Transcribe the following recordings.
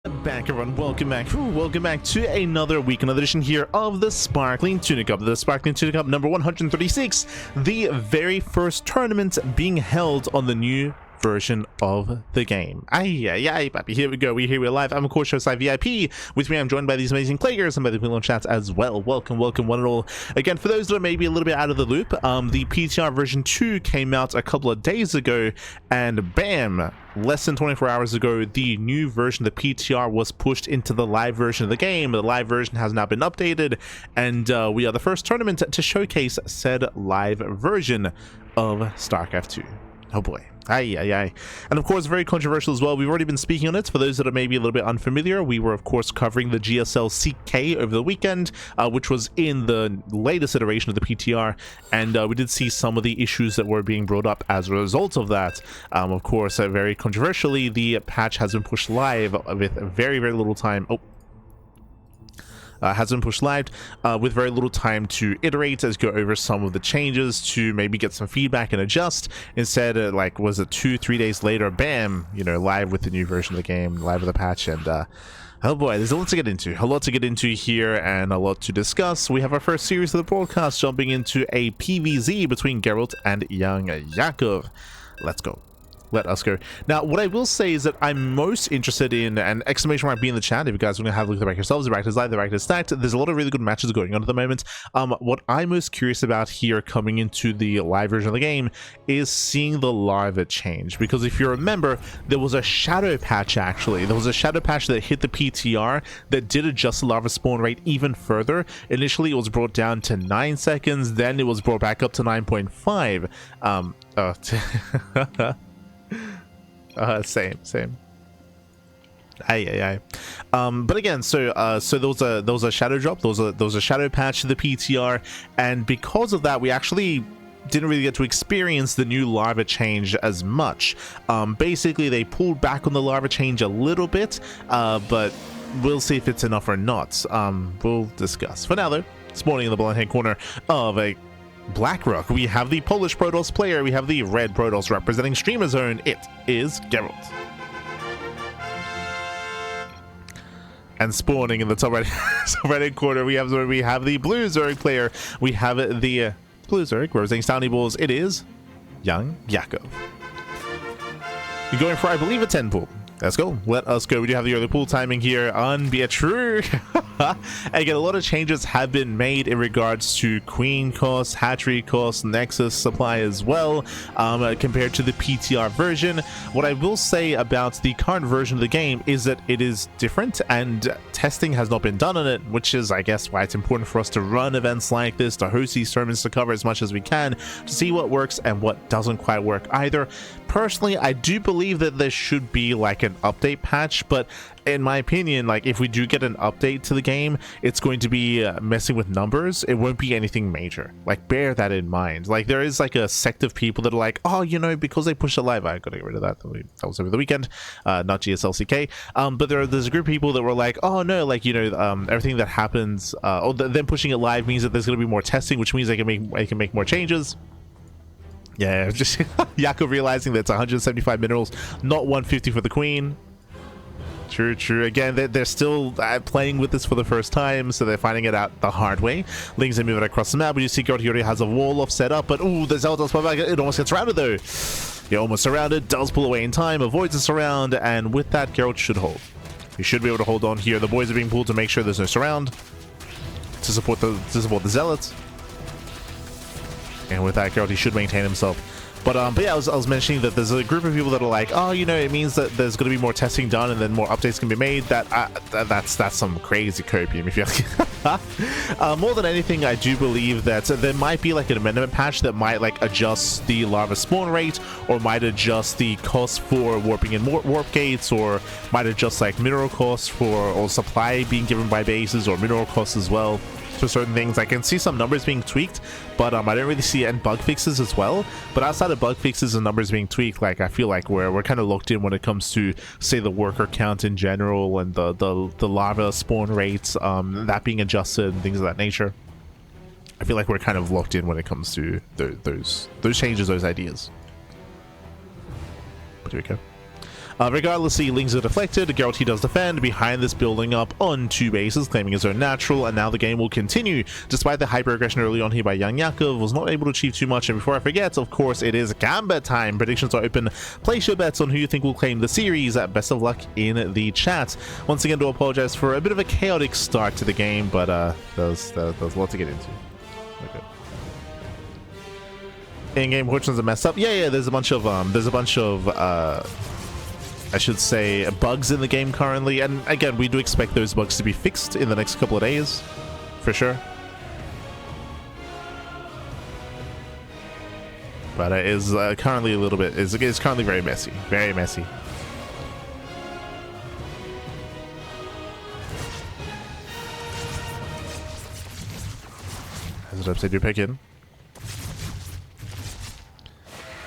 Back everyone, welcome back to another week, another edition here of the Sparkling Tuna Cup. The Sparkling Tuna Cup number 136, the very first tournament being held on the new version of the game. Papi, here we go. We're live. I'm of course host VIP. With me, I'm joined by these amazing players and by the people in chat as well. Welcome one and all. Again, for those that are maybe a little bit out of the loop, the PTR version 2 came out a couple of days ago, and bam, less than 24 hours ago, the new version of the PTR was pushed into the live version of the game. The live version has now been updated, and we are the first tournament to showcase said live version of StarCraft 2. Oh boy. And of course, very controversial as well. We've already been speaking on it. For those that are maybe a little bit unfamiliar, we were of course covering the GSL CK over the weekend, which was in the latest iteration of the PTR, and we did see some of the issues that were being brought up as a result of that. Of course, very controversially, the patch has been pushed live with very little time. Has been pushed live with very little time to iterate, as go over some of the changes to maybe get some feedback and adjust. Instead, like, was it 2-3 days later, bam, you know, live with the new version of the game, live with the patch, and oh boy, there's a lot to get into, here, and a lot to discuss. We have our first series of the broadcast jumping into a PvZ between Gerald and YoungYakov. Let's go. Let us go. Now, what I will say is that I'm most interested in, and exclamation mark be in the chat if you guys want to have a look at the back yourselves. The reactor's live, the reactor's stacked. There's a lot of really good matches going on at the moment. What I'm most curious about here coming into the live version of the game is seeing the larva change. Because if you remember, there was a shadow patch actually. There was a shadow patch that hit the PTR that did adjust the larva spawn rate even further. Initially, it was brought down to 9 seconds. Then it was brought back up to 9.5. Same. But again, so there was a shadow drop, there was a shadow patch to the PTR, and because of that, we actually didn't really get to experience the new larva change as much. Basically, they pulled back on the larva change a little bit, but we'll see if it's enough or not. We'll discuss. For now, though, this morning in the blind hand corner of a BlackRock, we have the Polish Protoss player, we have the red Protoss representing Streamer Zone. It is Gerald. And spawning in the top right hand corner, we have the blue Zerg player, we have the blue Zerg representing Stony Balls. It is YoungYakov. You're going for, I believe, a 10 pool. Let's go. Let us go. We do have the early pool timing here on true. Again, a lot of changes have been made in regards to queen cost, hatchery cost, nexus supply as well, compared to the PTR version. What I will say about the current version of the game is that it is different and testing has not been done on it, which is, I guess, why it's important for us to run events like this, to host these tournaments, to cover as much as we can, to see what works and what doesn't quite work either. Personally, I do believe that there should be like an update patch, but in my opinion, like, if we do get an update to the game, it's going to be messing with numbers. It won't be anything major. Like, bear that in mind. Like, there is like a sect of people that are like, oh, you know, because they pushed it live, I gotta get rid of that. That was over the weekend, not GSLCK. But there's a group of people that were like, oh no, like, you know, everything that happens, or them pushing it live means that there's gonna be more testing, which means they can make more changes. Yeah, just Yakov realizing that it's 175 minerals, not 150 for the queen. True. Again, they're still playing with this for the first time, so they're finding it out the hard way. Lings are moving across the map, but you see Gerald already has a wall off set up, but ooh, the Zealot does pull back. It almost gets surrounded though. You're almost surrounded, does pull away in time, avoids the surround, and with that, Gerald should hold. He should be able to hold on here. The boys are being pulled to make sure there's no surround to support the Zealots. And with that, Gerald, he should maintain himself. But yeah, I was mentioning that there's a group of people that are like, oh, you know, it means that there's going to be more testing done and then more updates can be made. That's some crazy copium, if you ask. More than anything, I do believe that there might be like an amendment patch that might like adjust the larva spawn rate, or might adjust the cost for warping in warp gates, or might adjust like mineral costs or supply being given by bases, or mineral costs as well. For certain things, I can see some numbers being tweaked, but I don't really see any bug fixes as well. But outside of bug fixes and numbers being tweaked, like, I feel like we're kind of locked in when it comes to, say, the worker count in general and the larva spawn rates, that being adjusted and things of that nature. I feel like we're kind of locked in when it comes to those changes, those ideas. But here we go. Regardless, the Lings are deflected. Gerald, he does defend behind this, building up on 2 bases, claiming his own natural, and now the game will continue. Despite the hyper aggression early on here by YoungYakov, was not able to achieve too much. And before I forget, of course, it is Gambit time. Predictions are open. Place your bets on who you think will claim the series. Best of luck in the chat. Once again, do apologize for a bit of a chaotic start to the game, but there's a lot to get into. Okay. In-game portions are messed up. Yeah, there's a bunch of I should say bugs in the game currently, and again, we do expect those bugs to be fixed in the next couple of days, for sure. But it is currently a little bit, it's currently very messy, very messy. As it upside, do pick in.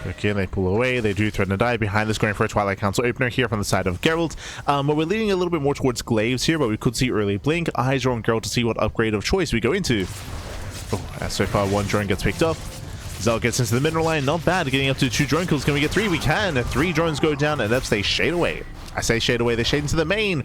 Okay, they pull away. They do threaten to die. Behind this, going for a Twilight Council opener here from the side of Gerald. But we're leaning a little bit more towards Glaives here, but we could see early Blink. Eyes are on Gerald to see what upgrade of choice we go into. Oh, so far, 1 drone gets picked up. Zell gets into the mineral line. Not bad. Getting up to 2 drone kills. Can we get 3? We can. 3 drones go down, and that's they shade away. I say shade away, they shade into the main.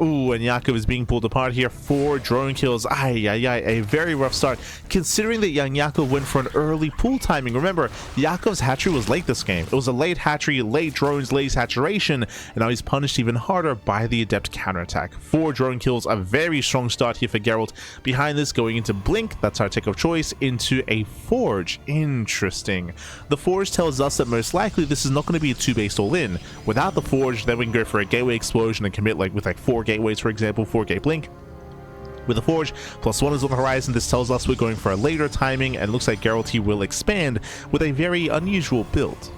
Ooh, and Yakov is being pulled apart here. 4 drone kills. A very rough start, considering that YoungYakov went for an early pull timing. Remember, Yakov's hatchery was late this game. It was a late hatchery, late drones, late saturation, and now he's punished even harder by the adept counterattack. 4 drone kills, a very strong start here for Gerald. Behind this, going into Blink, that's our take of choice, into a Forge. Interesting. The Forge tells us that most likely this is not going to be a 2-based all-in. Without the Forge, then we can go for a gateway explosion and commit with 4 gateways, for example, 4 gate Blink. With the Forge, +1 is on the horizon. This tells us we're going for a later timing, and looks like Gerald, he will expand with a very unusual build.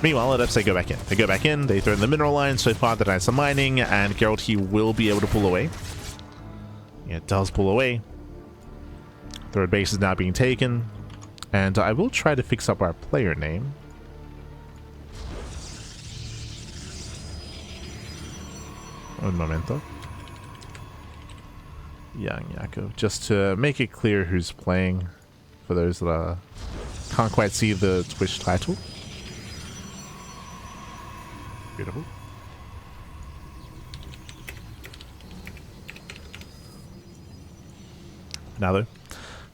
Meanwhile, let us say go back in. They go back in, they throw in the mineral line. So far, the nice mining, and Gerald, he will be able to pull away. Yeah, it does pull away. Third base is now being taken, and I will try to fix up our player name. Un momento. YoungYakov, just to make it clear who's playing, for those that can't quite see the Twitch title. Beautiful. Now though,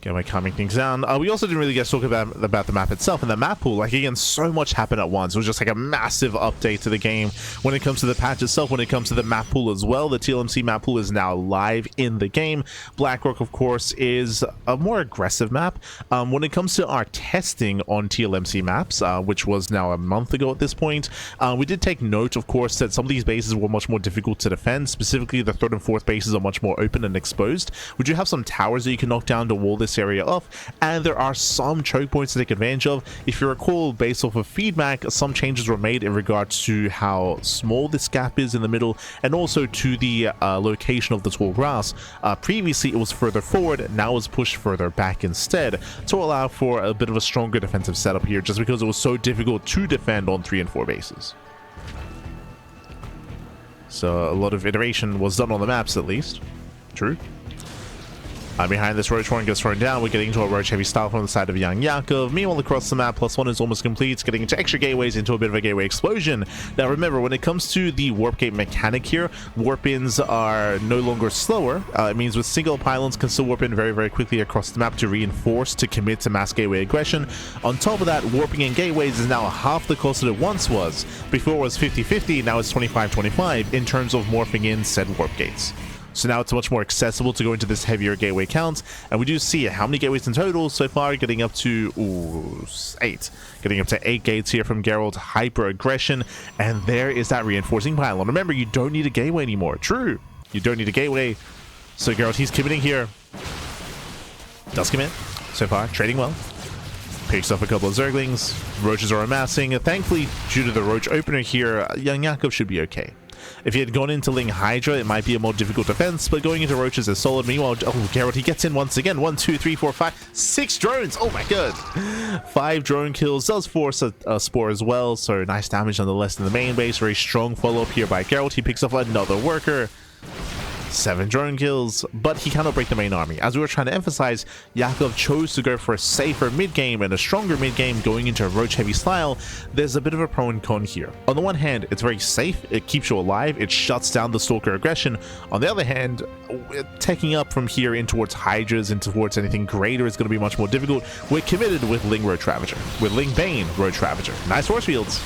we're calming things down. We also didn't really get to talk about the map itself and the map pool. Again, so much happened at once. It was just a massive update to the game when it comes to the patch itself, when it comes to the map pool as well. The TLMC map pool is now live in the game. Blackrock, of course, is a more aggressive map. When it comes to our testing on TLMC maps, which was now a month ago at this point, we did take note, of course, that some of these bases were much more difficult to defend. Specifically, the 3rd and 4th bases are much more open and exposed. We do have some towers that you can knock down to wall this area off, and there are some choke points to take advantage of. If you recall, based off of feedback, some changes were made in regards to how small this gap is in the middle, and also to the location of the tall grass. Previously it was further forward, now it's pushed further back instead, to allow for a bit of a stronger defensive setup here, just because it was so difficult to defend on 3 and 4 bases. So a lot of iteration was done on the maps, at least. True. Behind this, Roach Horn gets thrown down. We're getting into a Roach Heavy style from the side of YoungYakov. Meanwhile, across the map, +1 is almost complete. Getting into extra gateways, into a bit of a gateway explosion. Now, remember, when it comes to the warp gate mechanic here, warp-ins are no longer slower. It means with single pylons can still warp in very, very quickly across the map to reinforce, to commit to mass gateway aggression. On top of that, warping in gateways is now half the cost that it once was. Before it was 50-50, now it's 25-25 in terms of morphing in said warp gates. So now it's much more accessible to go into this heavier gateway count. And we do see how many gateways in total so far, getting up to 8. Getting up to 8 gates here from Gerald. Hyper aggression. And there is that reinforcing pylon. Remember, you don't need a gateway anymore. True. You don't need a gateway. So Gerald, he's committing here. Does commit. So far, trading well. Picks up a couple of Zerglings. Roaches are amassing. Thankfully, due to the Roach opener here, YoungYakov should be okay. If he had gone into Ling Hydra, it might be a more difficult defense, but going into Roaches is solid. Meanwhile, Gerald, he gets in once again. 1, 2, 3, 4, 5, 6 drones. Oh my god. 5 drone kills. Does force a spore as well, so nice damage nonetheless in the main base. Very strong follow-up here by Gerald. He picks up another worker. 7 drone kills, but he cannot break the main army. As we were trying to emphasize, Yakov chose to go for a safer mid-game and a stronger mid-game going into a roach-heavy style. There's a bit of a pro and con here. On the one hand, it's very safe, it keeps you alive, it shuts down the Stalker aggression. On the other hand, taking up from here in towards Hydras and towards anything greater is going to be much more difficult. We're committed with Ling Roach Ravager, with Ling Bane Roach Ravager. Nice force fields.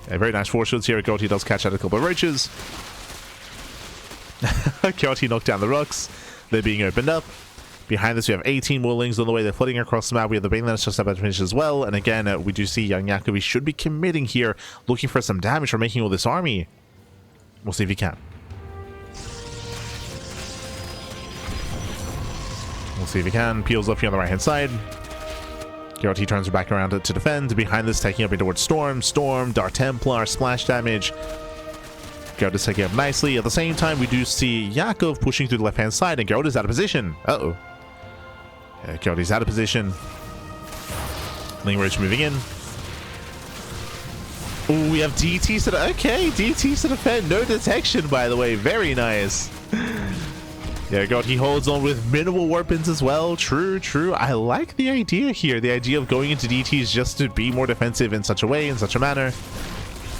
Yeah, very nice force fields here. Gerald does catch out a couple of roaches. Gerald knocked down the rocks. They're being opened up. Behind this, we have 18 more Lings on the way. They're flooding across the map. We have the Bane that's just about to finish as well. And again, we do see YoungYakov. We should be committing here, looking for some damage for making all this army. We'll see if he can. We'll see if he can. Peels up here on the right-hand side. Gerald turns her back around to defend. Behind this, taking up towards Storm, Dark Templar, splash damage. Gerald is taking up nicely. At the same time, we do see Yakov pushing through the left-hand side, and Gerald is out of position. Uh-oh. Yeah, Gerald is out of position. Ling Roach moving in. Oh, we have DTs to the... Okay, DTs to defend. No detection, by the way. Very nice. Yeah, Gerald, he holds on with minimal weapons as well. True, true. I like the idea here. The idea of going into DTs just to be more defensive in such a way, in such a manner.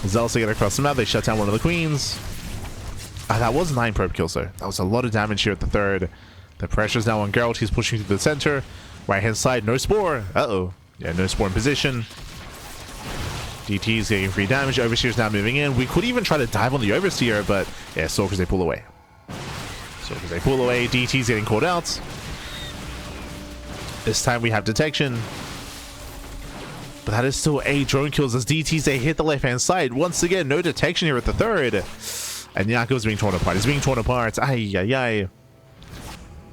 Zealots get across the map. They shut down one of the queens. That was 9 probe kills though. That was a lot of damage here at the third. The pressure's now on Gerald. He's pushing through the center. Right hand side, no spore. Uh-oh. Yeah, no spore in position. DT's getting free damage. Overseer's now moving in. We could even try to dive on the Overseer, but yeah, Stalkers, they pull away. Stalkers, they pull away. DT's getting called out. This time we have detection. But that is still 8 drone kills as DTs, they hit the left-hand side. Once again, no detection here at the third. And Yakov's being torn apart. He's being torn apart. Ay, ay, ay.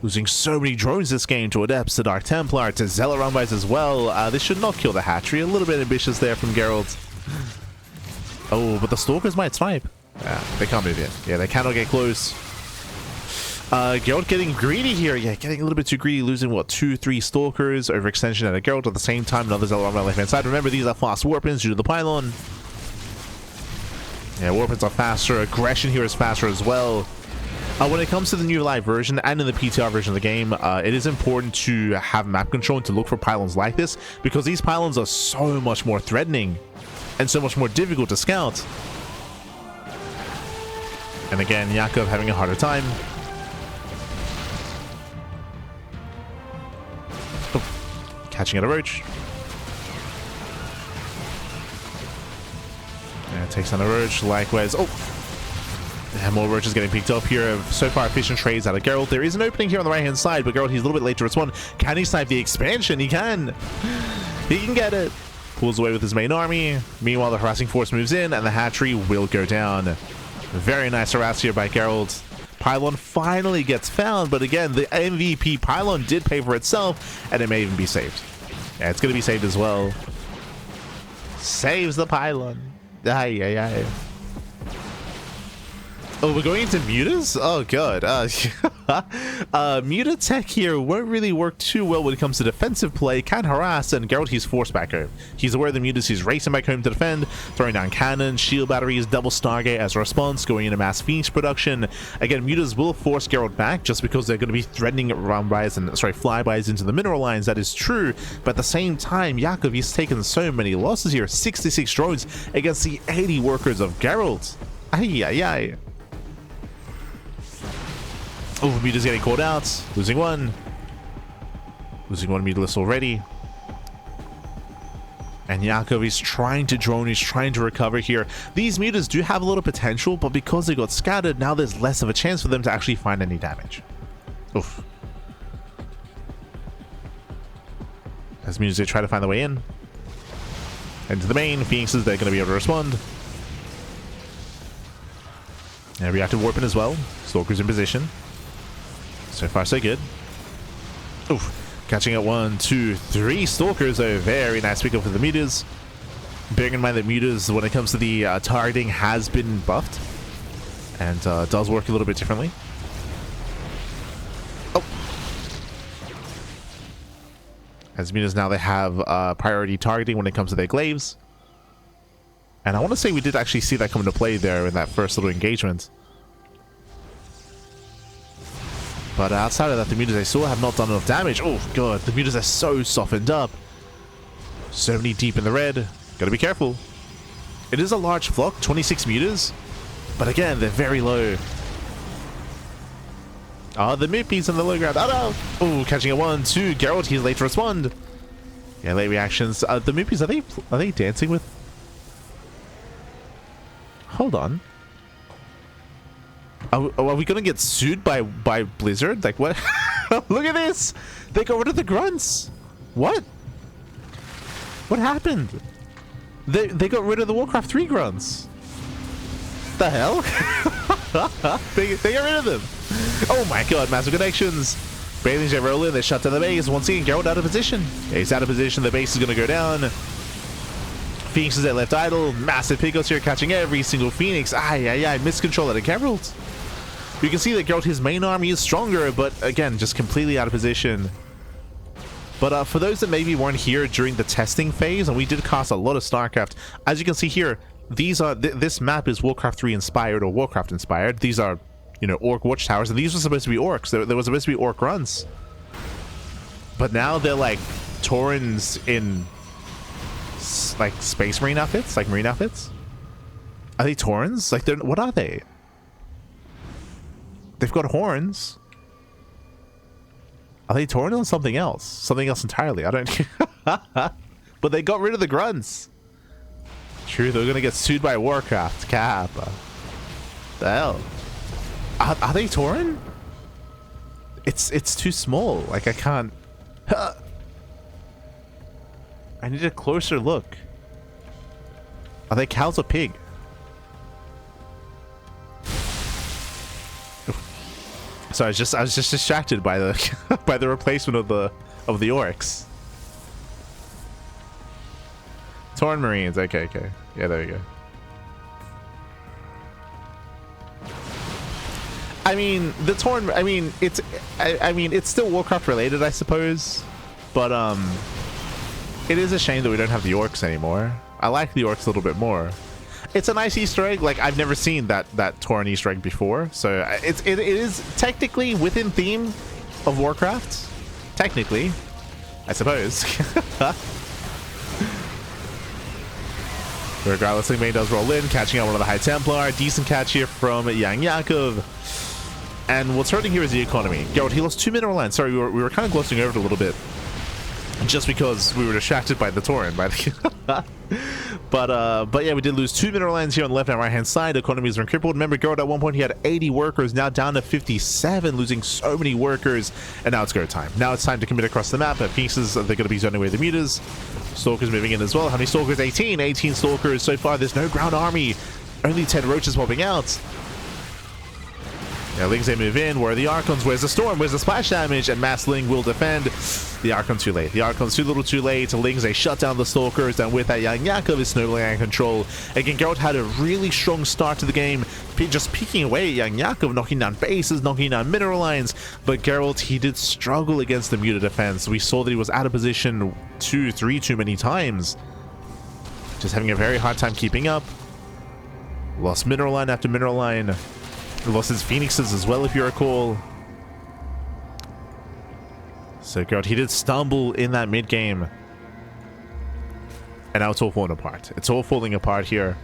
Losing so many drones this game to Adepts, to Dark Templar, to Zealot Rumbites as well. This should not kill the hatchery. A little bit ambitious there from Gerald. Oh, but the Stalkers might snipe. They can't move in. Yeah, they cannot get close. Gerald getting greedy here. Yeah, getting a little bit too greedy, losing, what, 2-3 Stalkers, overextension at a Gerald at the same time. Another Zealot on the left-hand side. Remember, these are fast warpins due to the pylon. Yeah, warpins are faster. Aggression here is faster as well. When it comes to the new live version and in the PTR version of the game, it is important to have map control and to look for pylons like this, because these pylons are so much more threatening and so much more difficult to scout. And again, Yakov having a harder time. Catching at a roach. Yeah, takes on a roach. Likewise. Oh! Yeah, more roaches getting picked up here. So far, efficient trades out of Gerald. There is an opening here on the right-hand side, but Gerald, he's a little bit late to respond. Can he snipe the expansion? He can! He can get it! Pulls away with his main army. Meanwhile, the harassing force moves in, and the hatchery will go down. Very nice harass here by Gerald. Pylon finally gets found, but again, the MVP pylon did pay for itself, and it may even be saved. Yeah, it's going to be saved as well. Saves the pylon. Ay, ay, ay. Oh, we're going into mutas? Oh, God. Muta tech here won't really work too well when it comes to defensive play. Can harass, and Gerald, he's forced back home. He's aware of the mutas. He's racing back home to defend, throwing down cannons, shield batteries, double Stargate as a response, going into mass Phoenix production. Again, mutas will force Gerald back just because they're going to be threatening roundbys and, flybys into the mineral lines. That is true. But at the same time, Yakov, he's taken so many losses here. 66 drones against the 80 workers of Gerald. Ay, ay, ay. Oh, Muta's getting called out. Losing one. Losing one Mutalist already. And Yakov is trying to drone. He's trying to recover here. These Mutas do have a lot of potential, but because they got scattered, now there's less of a chance for them to actually find any damage. Oof. As Mutas, they try to find their way in. Into the main. Phoenixes, they're going to be able to respond. And reactive warping as well. Stalkers in position. So far, so good. Oof. Catching at 1, 2, 3 Stalkers. A very nice pickup for the mutas. Bearing in mind that mutas, when it comes to the targeting, has been buffed. And does work a little bit differently. Oh. As mutas now, they have priority targeting when it comes to their glaives. And I want to say we did actually see that come into play there in that first little engagement. But outside of that, the mutas, they still have not done enough damage. Oh, God. The mutas are so softened up. So many deep in the red. Gotta be careful. It is a large flock, 26 mutas. But again, they're very low. Oh, the Mippies on the low ground. Oh, no. Oh, catching a 1-2. Gerald, he's late to respond. Yeah, late reactions. The Mippies, are they dancing with... Hold on. Are we gonna get sued by Blizzard? Like, what? Look at this! They got rid of the grunts! What? What happened? They got rid of the Warcraft 3 grunts. The hell? they got rid of them. Oh my god, massive connections. Bathing Jet roll in, they shut down the base. Once again, Gerald out of position. Yeah, he's out of position, the base is gonna go down. Phoenix is left idle. Massive pickups here, catching every single Phoenix. Miscontrol out of Gerald. You can see that Gerald, his main army is stronger, but again, just completely out of position. But for those that maybe weren't here during the testing phase, and we did cast a lot of StarCraft, as you can see here, these are this map is Warcraft 3 inspired or Warcraft inspired. These are, you know, Orc watchtowers, and these were supposed to be orcs. There was supposed to be orc runs, but now they're like Taurens in like space marine outfits, like marine outfits. Are they Taurens? Like, they're, what are they? They've got horns. Are they Tauren or something else? Something else entirely. I don't. But they got rid of the grunts. True, they're gonna get sued by Warcraft. Kappa. The hell? Are they Tauren? It's too small. Like, I can't. I need a closer look. Are they cows or pig? So I was just distracted by the by the replacement of the orcs. Tauren Marines. Okay. Yeah, there you go. I mean, the Tauren. I mean, it's still Warcraft related, I suppose. But it is a shame that we don't have the orcs anymore. I like the orcs a little bit more. It's a nice Easter egg. Like, I've never seen that Tauren Easter egg before, so it is technically within theme of Warcraft. Technically, I suppose. Regardless, the main does roll in, catching out one of the High Templar. Decent catch here from YoungYakov. And what's hurting here is the economy. Gerald, he lost 2 mineral lands. Sorry, we were kind of glossing over it a little bit, just because we were distracted by the Tauren, but yeah, we did lose 2 mineral lands here on the left and right hand side. Economies are crippled. Remember, Gerald at one point he had 80 workers, now down to 57, losing so many workers, and now it's go time. Now it's time to commit across the map. Pieces, they're going to be zoning away the mutas. Stalkers moving in as well. How many Stalkers? 18 Stalkers so far. There's no ground army, only 10 roaches popping out. Yeah, Lings, they move in. Where are the Archons? Where's the Storm? Where's the splash damage? And Mass Ling will defend. The Archon too late. The Archon's too little too late. Lings, they shut down the Stalkers. And with that, YoungYakov is snowballing out of control. Again, Gerald had a really strong start to the game, just peeking away at YoungYakov, knocking down bases, knocking down mineral lines. But Gerald, he did struggle against the muta defense. We saw that he was out of position 2-3 too many times. Just having a very hard time keeping up. Lost mineral line after mineral line. Lost his Phoenixes as well, if you recall. So God, he did stumble in that mid game, and now it's all falling apart. It's all falling apart here.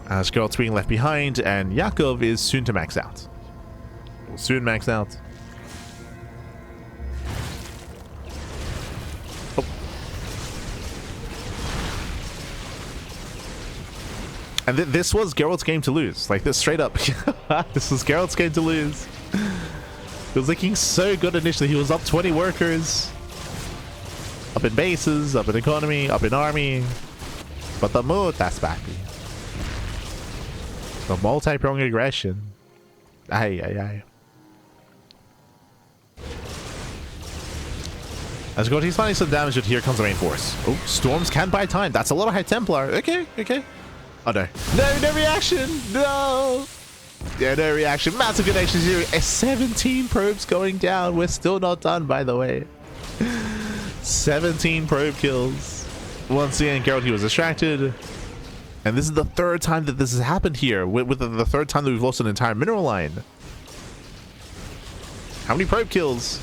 As Gerald's being left behind, and Yakov is soon to max out. Will soon max out. And this was Gerald's game to lose. Like, this straight up. This was Gerald's game to lose. He was looking so good initially. He was up 20 workers. Up in bases, up in economy, up in army. But the mood, that's backy. The multi-pronged aggression. Aye. As God, he's finding some damage, but here comes the main force. Oh, Storms can buy time. That's a lot of High Templar. Okay. Oh no. No reaction! No! Yeah, no reaction. Massive connections here. 17 probes going down. We're still not done, by the way. 17 probe kills. Once again, Gerald, he was distracted. And this is the third time that this has happened here, with the third time that we've lost an entire mineral line. How many probe kills?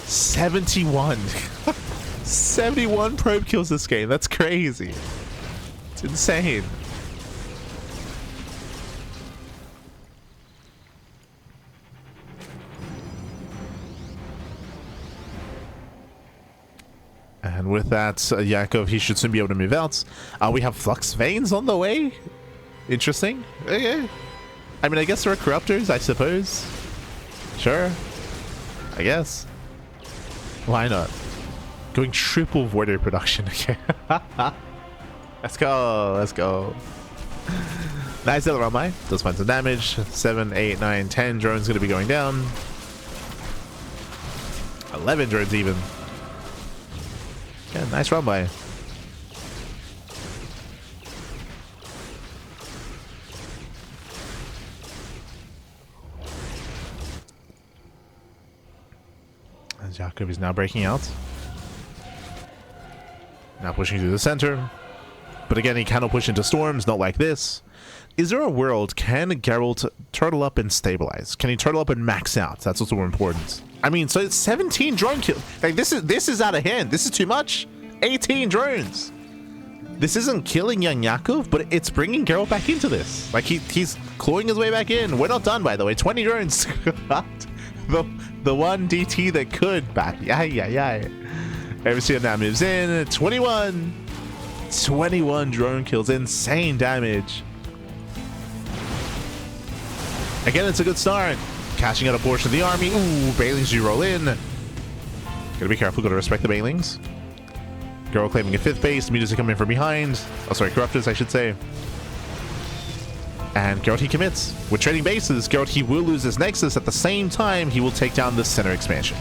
71. 71 probe kills this game. That's crazy. It's insane. And with that, Yakov, he should soon be able to move out. We have flux veins on the way. Interesting. Okay. I mean, I guess there are corruptors, I suppose. Sure. I guess. Why not? Going triple voider production. Okay. Let's go. Let's go. Nice little run by. Does find some damage. 7, 8, 9, 10 drones going to be going down. 11 drones even. Yeah, nice run by. As Yakov is now breaking out. Now pushing through the center. But again, he cannot push into storms, not like this. Is there a world, can Gerald turtle up and stabilize? Can he turtle up and max out? That's also more important. I mean, so it's 17 drone kills. Like, this is out of hand. This is too much. 18 drones. This isn't killing YoungYakov, but it's bringing Gerald back into this. Like, he's clawing his way back in. We're not done, by the way. 20 drones. the one DT that could back. Yeah. Everything now moves in. 21 drone kills. Insane damage. Again, it's a good start. Cashing out a portion of the army. Ooh, Banelings do roll in. Gotta be careful, gotta respect the Banelings. Gerald claiming a 5th base. Mutas are coming from behind. Oh, sorry, Corruptors, I should say. And Gerald, he commits. With trading bases, Gerald, he will lose his Nexus. At the same time, he will take down the center expansion.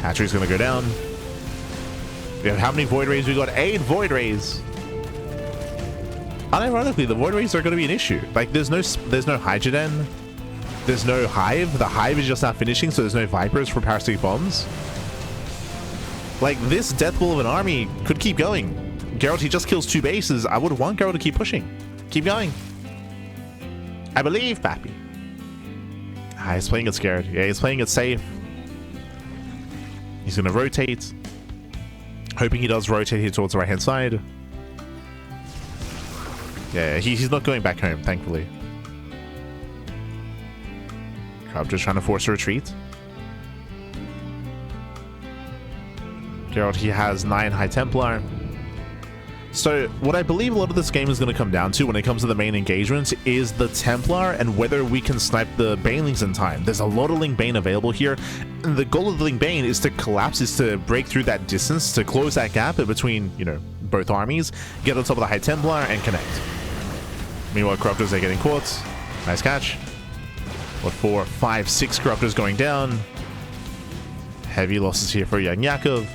Hatchery's gonna go down. We have how many Void Rays we got? 8 Void Rays. Unironically, the Void Rays are going to be an issue. Like, there's no Hydrogen. There's no Hive. The Hive is just not finishing, so there's no Vipers for Parasitic Bombs. Like, this death ball of an army could keep going. Gerald, he just kills 2 bases. I would want Gerald to keep pushing. Keep going. I believe, Pappy. Ah, he's playing it scared. Yeah, he's playing it safe. He's going to rotate. Hoping he does rotate here towards the right-hand side. Yeah, he's not going back home, thankfully. Crowd just trying to force a retreat. Gerald, he has 9 High Templar. So, what I believe a lot of this game is going to come down to when it comes to the main engagement is the Templar and whether we can snipe the Banelings in time. There's a lot of Ling Bane available here. And the goal of the Ling Bane is to collapse, is to break through that distance, to close that gap between, you know, both armies, get on top of the High Templar, and connect. Meanwhile, Corruptors are getting caught. Nice catch. What, 4, 5, 6 Corruptors going down. Heavy losses here for YoungYakov.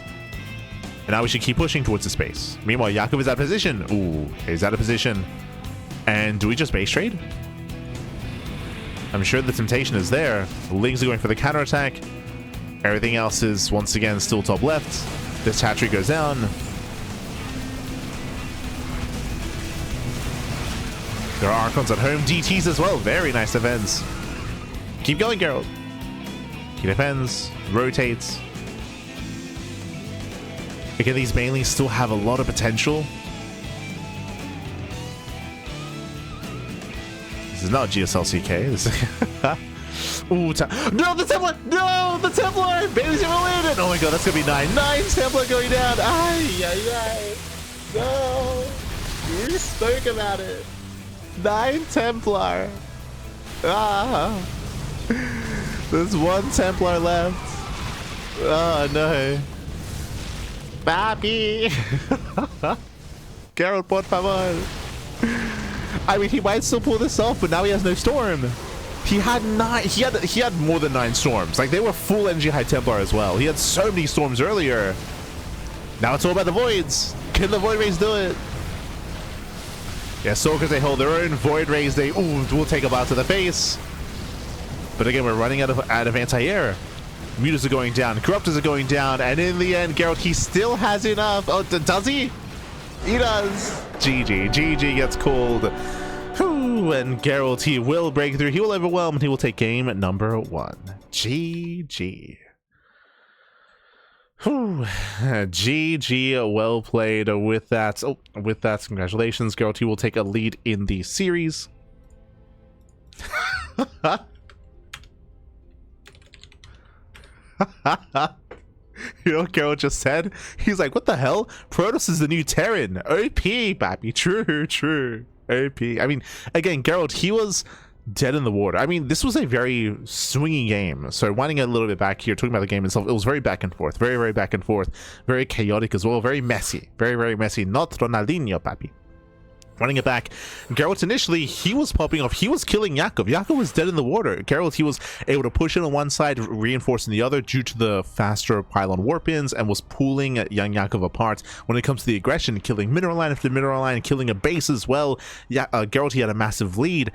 And now we should keep pushing towards the space. Meanwhile, Yakov is out of position. Ooh, he's out of position. And do we just base trade? I'm sure the temptation is there. Lings are going for the counterattack. Everything else is, once again, still top left. This hatchery goes down. There are Archons at home. DTs as well. Very nice defense. Keep going, Gerald. He defends. Rotates. Again, these Banelings still have a lot of potential. This is not GSLCK. This is ooh, no, the Templar! No, the Templar! Banelings are in! Oh my god, that's gonna be 9. 9 Templar going down! Ay. No! We spoke about it. 9 Templar. Ah. There's 1 Templar left. Oh no. Papi! Gerald, por favor. I mean, he might still pull this off, but now he has no storm. He had 9. He had more than 9 storms. Like, they were full energy High Templar as well. He had so many storms earlier. Now it's all about the Voids. Can the Void Rays do it? Yeah, Stalkers, they hold their own. Void Rays, they will take a bout to the face. But again, we're running out of anti-air. Mutas are going down, Corruptors are going down, and in the end, Gerald, he still has enough. Oh, does he? He does. GG. GG gets called. Whew, and Gerald, he will break through. He will overwhelm, and he will take game number 1. GG. Whew. GG, well played with that. Oh, with that, congratulations, Gerald. He will take a lead in the series. You know what Gerald just said? He's like, what the hell? Protoss is the new Terran. OP, baby. True, true. OP. I mean, again, Gerald, he was dead in the water. I mean, this was a very swingy game. So winding it a little bit back here, talking about the game itself, it was very back and forth. Very, very back and forth. Very chaotic as well. Very messy. Very, very messy. Not Ronaldinho, papi. Running it back, Geralt initially, he was popping off. He was killing Yakov. Yakov was dead in the water. Geralt, he was able to push in on one side, reinforcing the other due to the faster pylon warp-ins, and was pulling YoungYakov apart. When it comes to the aggression, killing mineral line after mineral line, killing a base as well, Geralt, he had a massive lead.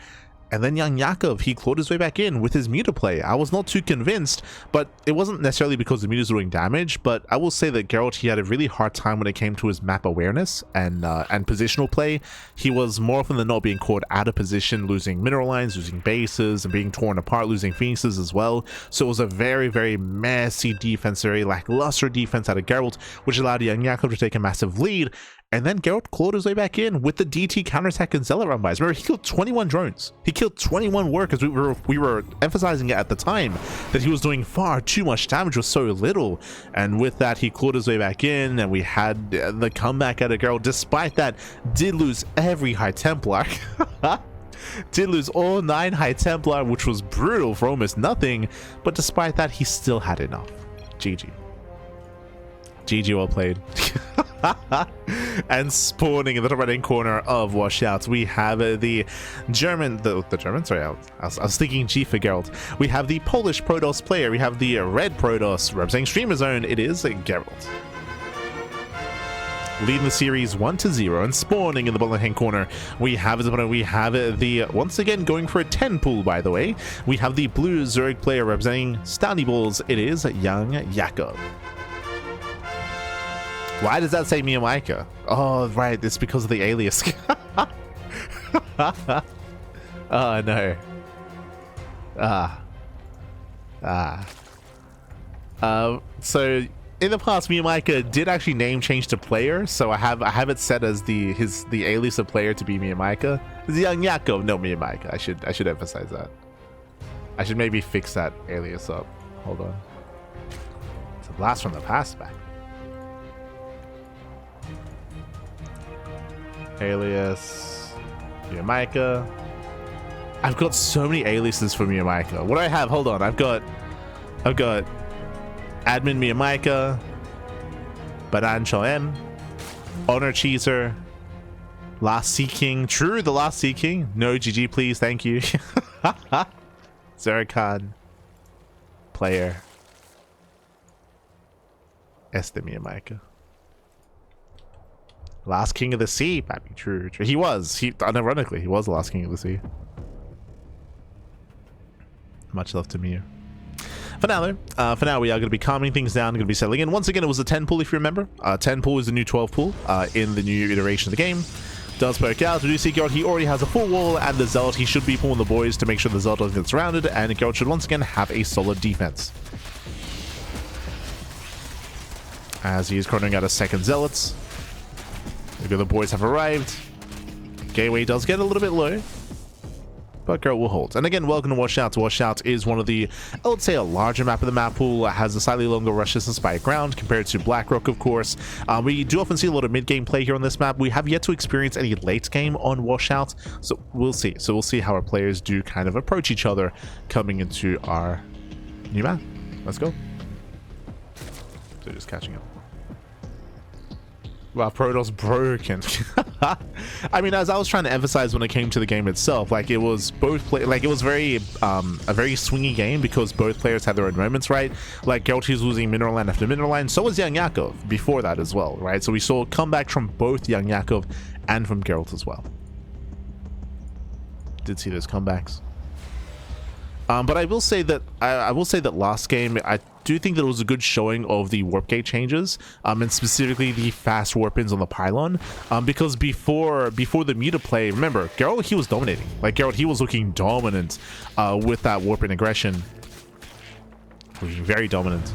And then YoungYakov, he clawed his way back in with his meter play. I was not too convinced, but it wasn't necessarily because the meters were doing damage, but I will say that Geralt, he had a really hard time when it came to his map awareness and positional play. He was more often than not being caught out of position, losing mineral lines, losing bases, and being torn apart, losing phoenixes as well. So it was a very, very messy defense, very lackluster defense out of Geralt, which allowed YoungYakov to take a massive lead. And then Geralt clawed his way back in with the DT counterattack and Zealot run bys. Remember, he killed 21 drones. He killed 21 workers. We were emphasizing it at the time that he was doing far too much damage with so little. And with that, he clawed his way back in, and we had the comeback out of Geralt. Despite that, did lose every High Templar. Did lose all 9 High Templar, which was brutal for almost nothing. But despite that, he still had enough. GG. GG, well played. And spawning in the top right-hand corner of Washouts, we have the German, the German, sorry, I was thinking G for Geralt. We have the Polish Protoss player. We have the red Protoss representing Streamer Zone. It is Geralt. Leading the series 1-0 and spawning in the bottom right-hand corner. We have the, once again, going for a 10 pool, by the way. We have the blue Zerg player representing Stouty Bulls. It is YoungYakov. Why does that say Miyamika? Oh, right. It's because of the alias. Oh, no. So in the past, Miyamika did actually name change to player. So I have it set as the alias of player to be Miyamika. It's YoungYakov, no Miyamika. I should emphasize that. I should maybe fix that alias up. Hold on. It's a blast from the past back. Alias Miyamika. I've got so many aliases for Miyamika. What do I have? Hold on. I've got admin Miyamika, Badancho M, Honor Cheeser, Last Sea King. True, the Last Sea King. No GG, please. Thank you. Zerkan player. Este Miyamika. Last King of the Sea, baby. True, true. He unironically, he was the last King of the Sea. Much love to Mew. For now, though, we are going to be calming things down, going to be settling in. Once again, it was a 10 pool, if you remember. 10 pool is the new 12 pool in the new iteration of the game. Does work out. We do see Geralt, he already has a full wall, and the Zealot, he should be pulling the boys to make sure the Zealot doesn't get surrounded, and Geralt should once again have a solid defense. As he is cornering out a second Zealots. The other boys have arrived. Gateway does get a little bit low, but Geralt will hold. And again, welcome to Washout. Washout is one of the, I would say, a larger map of the map pool. It has a slightly longer rush distance by ground compared to Blackrock, of course. We do often see a lot of mid-game play here on this map. We have yet to experience any late game on Washout, so we'll see. So we'll see how our players do kind of approach each other coming into our new map. Let's go. So just catching up. Wow, Protoss broken. I mean, as I was trying to emphasize when it came to the game itself, like it was it was very a very swingy game because both players had their own moments, right? Like Geralt was losing mineral line after mineral line, so was YoungYakov before that as well, right? So we saw comeback from both YoungYakov and from Geralt as well. Did see those comebacks. But I will say that last game, I do think that it was a good showing of the warp gate changes, and specifically the fast warp-ins on the pylon, because before the muta play, remember, Gerald, he was dominating. Like, Gerald, he was looking dominant with that warp-in aggression. Looking very dominant.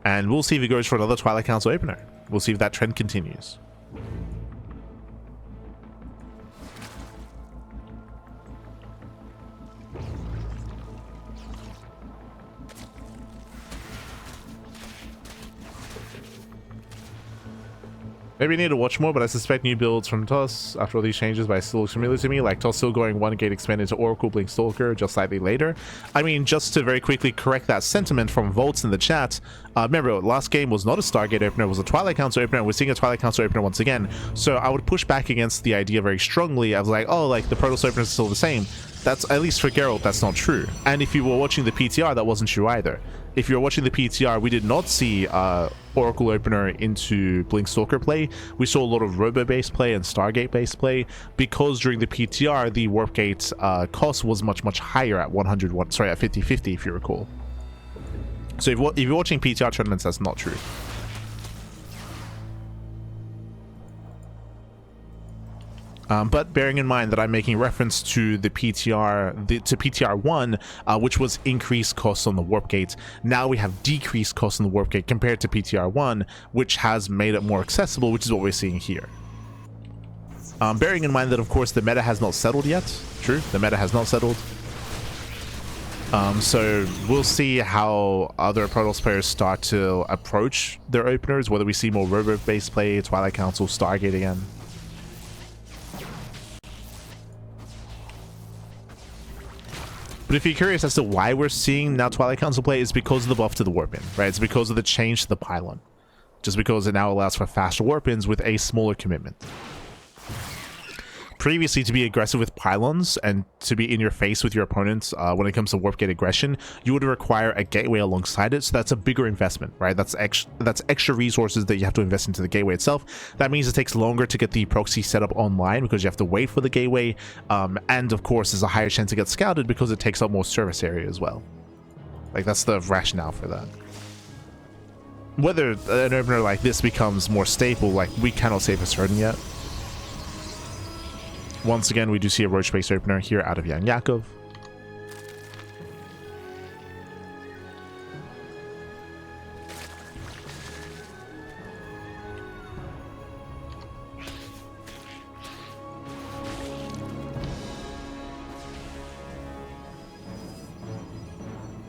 And we'll see if he goes for another Twilight Council opener. We'll see if that trend continues. Maybe I need to watch more, but I suspect new builds from TOS after all these changes, but it still looks familiar to me. Like TOS still going 1 gate expanded to Oracle, Blink Stalker just slightly later. I mean, just to very quickly correct that sentiment from Volts in the chat, remember, last game was not a Stargate opener, it was a Twilight Council opener, and we're seeing a Twilight Council opener once again. So I would push back against the idea very strongly. I was like, oh, like the Protoss opener is still the same. That's, at least for Gerald, that's not true. And if you were watching the PTR, that wasn't true either. If you're watching the PTR, we did not see Oracle opener into Blink Stalker play. We saw a lot of Robo based play and Stargate based play, because during the PTR the warp gate cost was much higher at 100, sorry, at 50-50 if you recall. So if you're watching PTR tournaments, that's not true. But bearing in mind that I'm making reference to the PTR, to PTR 1, which was increased costs on the warp gate. Now we have decreased costs on the warp gate compared to PTR 1, which has made it more accessible, which is what we're seeing here. Bearing in mind that, of course, the meta has not settled yet. True, the meta has not settled. So we'll see how other Protoss players start to approach their openers, whether we see more Robo-based play, Twilight Council, Stargate again. But if you're curious as to why we're seeing now Twilight Council play, it's because of the buff to the warp-in, right? It's because of the change to the pylon. Just because it now allows for faster warp-ins with a smaller commitment. Previously, to be aggressive with pylons and to be in your face with your opponents when it comes to warp gate aggression, you would require a gateway alongside it, so that's a bigger investment, right? That's extra resources that you have to invest into the gateway itself. That means it takes longer to get the proxy set up online because you have to wait for the gateway, and of course there's a higher chance to get scouted because it takes up more service area as well. Like, that's the rationale for that. Whether an opener like this becomes more stable, like, we cannot say for certain yet. Once again, we do see a roach-based opener here out of YoungYakov.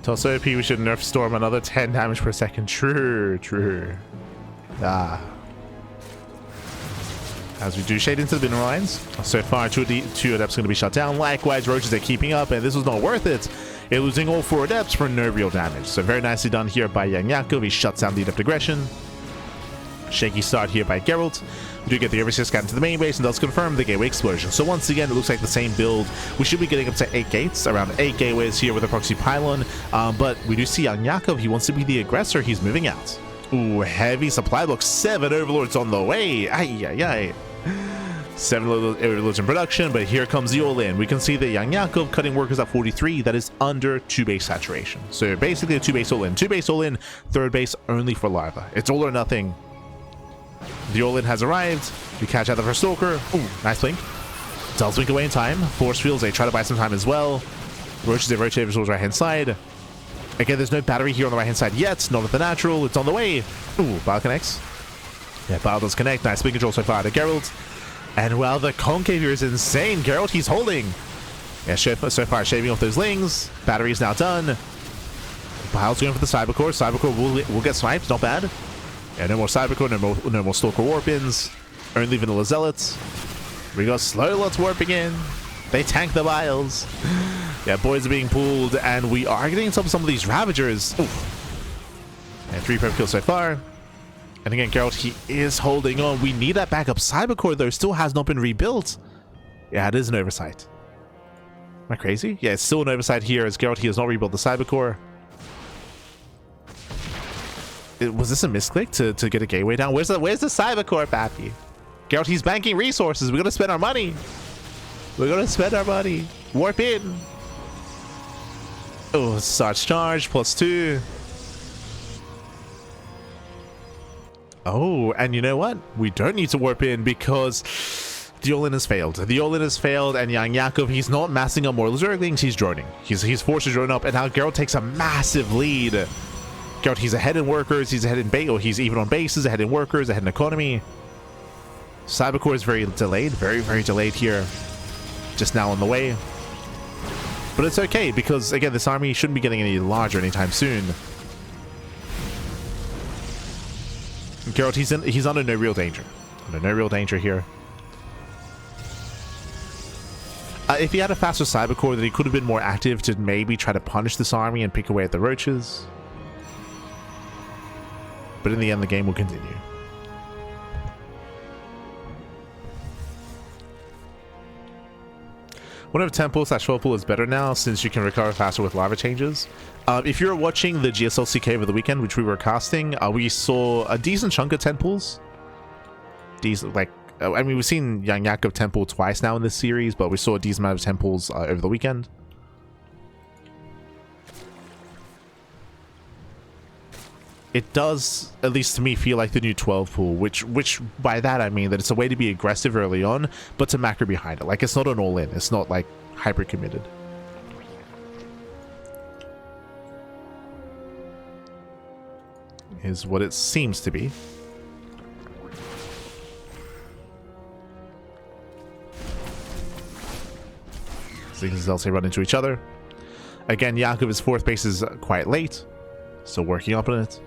TOS OP, we should nerf Storm another 10 damage per second. True, true. As we do shade into the mineral lines. So far, two adepts going to be shut down. Likewise, roaches are keeping up, and this was not worth it. They're losing all 4 adepts for no real damage. So very nicely done here by YoungYakov. He shuts down the adept aggression. Shaky start here by Gerald. We do get the overseer scan to the main base and does confirm the gateway explosion. So once again, it looks like the same build. We should be getting up to 8 gates, around 8 gateways here with a proxy pylon. But we do see YoungYakov. He wants to be the aggressor. He's moving out. Ooh, heavy supply block. 7 overlords on the way. Ay, ay, ay. 7 overlords in production, but here comes the all-in. We can see that YoungYakov cutting workers at 43. That is under 2 base saturation. So basically a 2 base all-in. 2 base all-in, 3rd base only for larva. It's all or nothing. The all-in has arrived. We catch out the first stalker. Ooh, nice blink. Does blink away in time. Force fields, they try to buy some time as well. Roaches, they rotate towards right-hand side. Again, there's no battery here on the right-hand side yet. Not at the natural. It's on the way. Ooh, Bile connects. Yeah, Bile does connect. Nice blink control so far to Gerald. And well, the concave here is insane. Gerald, he's holding. Yeah, so far shaving off those lings. Battery is now done. Bile's going for the Cybercore. Cybercore will get sniped. Not bad. Yeah, no more Cybercore. No more Stalker Warp-ins. Only Vanilla Zealots. We got Slow Lots warping in. They tank the Biles. Yeah, boys are being pulled, and we are getting some of these Ravagers. Oof. And 3 prep kills so far. And again, Gerald, he is holding on. We need that backup Cybercore, though. Still has not been rebuilt. Yeah, it is an oversight. Am I crazy? Yeah, it's still an oversight here as Gerald, he has not rebuilt the Cybercore. Was this a misclick to get a gateway down? Where's the Cybercore, Pappy? Gerald, he's banking resources. We're going to spend our money. We're going to spend our money. Warp in. Oh, such charge, +2. Oh, and you know what? We don't need to warp in because the all-in has failed. The all-in has failed, and YoungYakov, he's not massing up more Zerglings, he's droning. He's forced to drone up, and now Gerald takes a massive lead. Gerald, he's ahead in workers, he's ahead in base, or he's even on bases, ahead in workers, ahead in economy. Cybercore is very delayed, very delayed here. Just now on the way. But it's okay, because again, this army shouldn't be getting any larger anytime soon. Gerald, he's under no real danger. Under no real danger here. If he had a faster Cybercore, then he could have been more active to maybe try to punish this army and pick away at the roaches. But in the end, the game will continue. One of Temple / Whirlpool is better now since you can recover faster with lava changes. If you're watching the GSLCK over the weekend, which we were casting, we saw a decent chunk of temples. Decent, like, I mean, we've seen YoungYakov temple twice now in this series, but we saw a decent amount of temples over the weekend. It does, at least to me, feel like the new 12 pool, which by that I mean that it's a way to be aggressive early on, but to macro behind it. Like, it's not an all-in. It's not, like, hyper-committed. Is what it seems to be. Things also run into each other. Again, Yakov's fourth base is quite late. Still working up on it.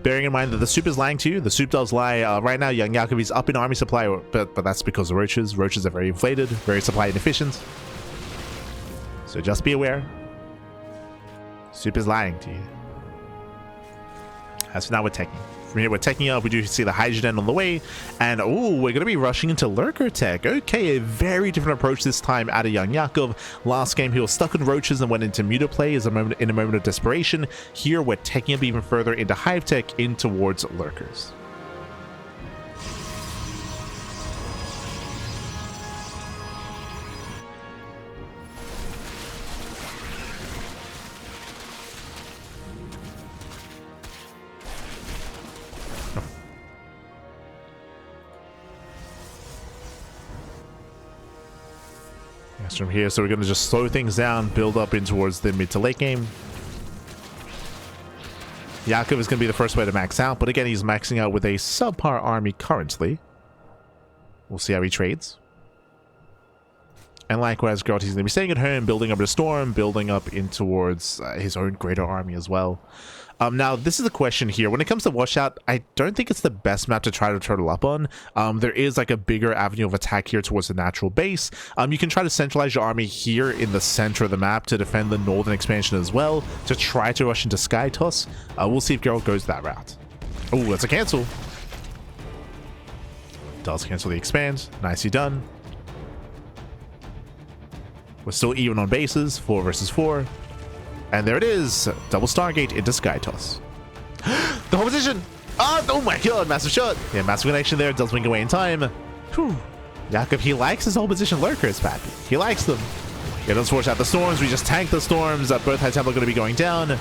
Bearing in mind that the soup is lying to you. The soup does lie. Right now, YoungYakov is up in army supply, but that's because of roaches. Roaches are very inflated, very supply inefficient. So just be aware. Soup is lying to you. As for now, we're taking. From here, we're taking up. We do see the hydrogen on the way. And, oh, we're going to be rushing into Lurker Tech. Okay, a very different approach this time out of YoungYakov. Last game, he was stuck in roaches and went into muta play in a moment of desperation. Here, we're taking up even further into Hive Tech, in towards Lurkers. From here, so we're going to just slow things down, build up in towards the mid to late game. Yakov is going to be the first way to max out, but again, he's maxing out with a subpar army currently. We'll see how he trades. And likewise, Gerald, he's going to be staying at home, building up a storm, building up in towards his own greater army as well. Now, this is a question here. When it comes to Washout, I don't think it's the best map to try to turtle up on. There is like a bigger avenue of attack here towards the natural base. You can try to centralize your army here in the center of the map to defend the northern expansion as well, to try to rush into Sky Toss. We'll see if Gerald goes that route. Oh, that's a cancel. Does cancel the expand. Nicely done. We're still even on bases, 4 versus 4. And there it is. Double Stargate into Sky Toss. The whole position. Oh my god, massive shot. Yeah, massive connection there. Does wing away in time. Whew. Yakov, he likes his whole position lurkers, Pappy. He likes them. Yeah, doesn't force out the storms. We just tank the storms. Both High Temple are going to be going down.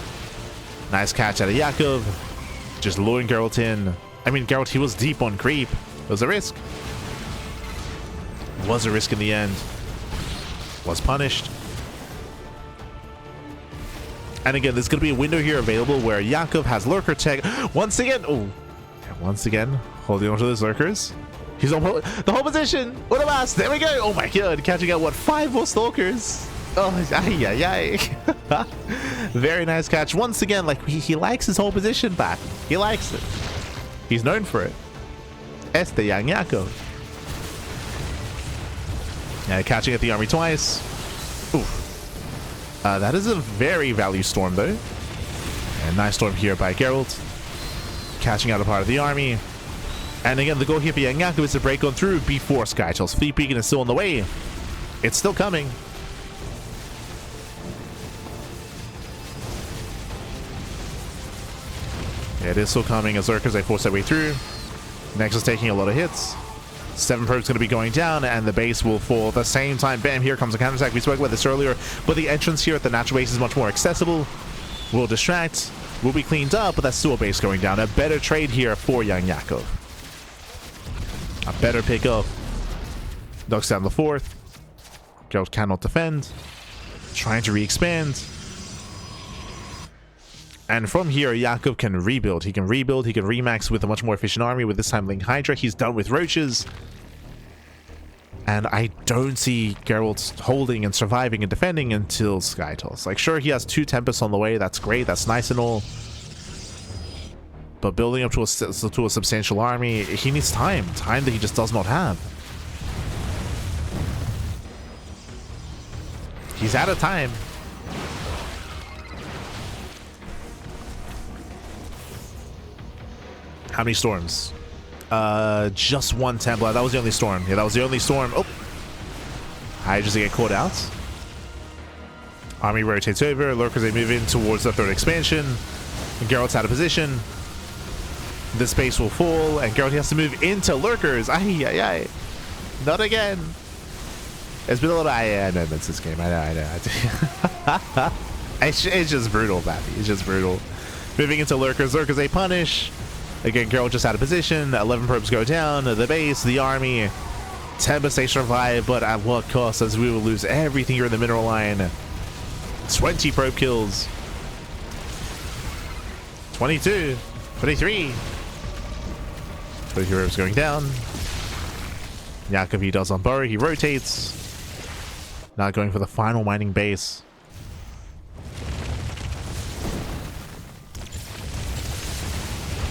Nice catch out of Yakov. Just luring Gerald in. I mean, Gerald, he was deep on creep. It was a risk. It was a risk in the end. Was punished. And again, there's going to be a window here available where Yakov has Lurker Tech once again. Oh, and once again, holding on to those Lurkers. He's on the whole position. What a mass. There we go. Oh my god. Catching out, what, 5 more Stalkers? Oh, ay. Very nice catch. Once again, like, he likes his whole position back. He likes it. He's known for it. It's the YoungYakov. Yeah, catching at the army twice. Oof. That is a very value storm, though. And nice storm here by Gerald. Catching out a part of the army. And again, the goal here for YoungYakov is to break on through before Skytell's Fleet Beacon is still on the way. It's still coming. Yeah, it is still coming as Lurkers, they force their way through. Next is taking a lot of hits. 7 probes going to be going down, and the base will fall at the same time. Bam, here comes a counterattack. We spoke about this earlier, but the entrance here at the natural base is much more accessible. Will distract, will be cleaned up, but that's still a base going down. A better trade here for YoungYakov. A better pickup. Knocks down the 4th. Gerald cannot defend. Trying to re-expand. And from here, Yakov can rebuild. He can rebuild, he can remax with a much more efficient army. With this time Link Hydra, he's done with roaches. And I don't see Gerald holding and surviving and defending until Sky Toss. Like, sure, he has 2 Tempests on the way. That's great. That's nice and all. But building up to a substantial army, he needs time. Time that he just does not have. He's out of time. How many storms? Just 1 Templar. That was the only storm. Yeah, that was the only storm. Oh! Hydras get caught out. Army rotates over. Lurkers, they move in towards the 3rd expansion. Gerald's out of position. This base will fall, and Gerald has to move into Lurkers. Ay, ay, ay. Not again. It's been a little moments this game. I know. It's just brutal, Bappy. It's just brutal. Moving into Lurkers. Lurkers, they punish. Again, Gerald just out of position. 11 probes go down. The base, the army. Tempest, they survive, but at what cost? As we will lose everything here in the mineral line. 20 probe kills. 22. 23. 23 probes going down. Yakov, he does on burrow. He rotates. Now going for the final mining base.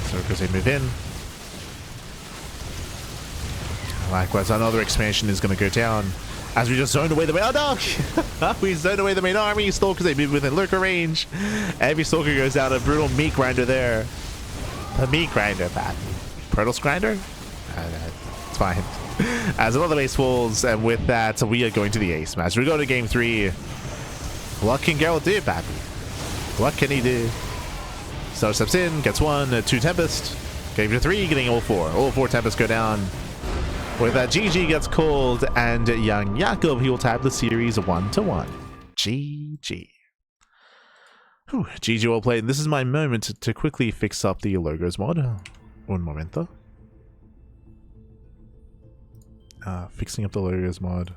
So because they move in. Likewise, another expansion is going to go down. As we just zoned away the main... Oh no! We zoned away the main army. Stalkers, they move within lurker range. Every stalker goes down. A brutal meat grinder there. The meat grinder, Pat. Protoss grinder? It's fine. As another base falls, and with that, we are going to the ace match. We go to game 3. What can Gerald do, Pappy? What can he do? So steps in, gets 1, 2 Tempest. Game 3, getting all 4. All 4 Tempests go down. With that, GG gets called, and YoungYakov, he will tab the series 1-1. GG. Whew, GG well played. This is my moment to quickly fix up the logos mod. Un momento. Fixing up the logos mod.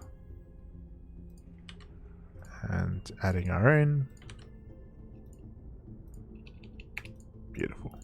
And adding our own. Beautiful.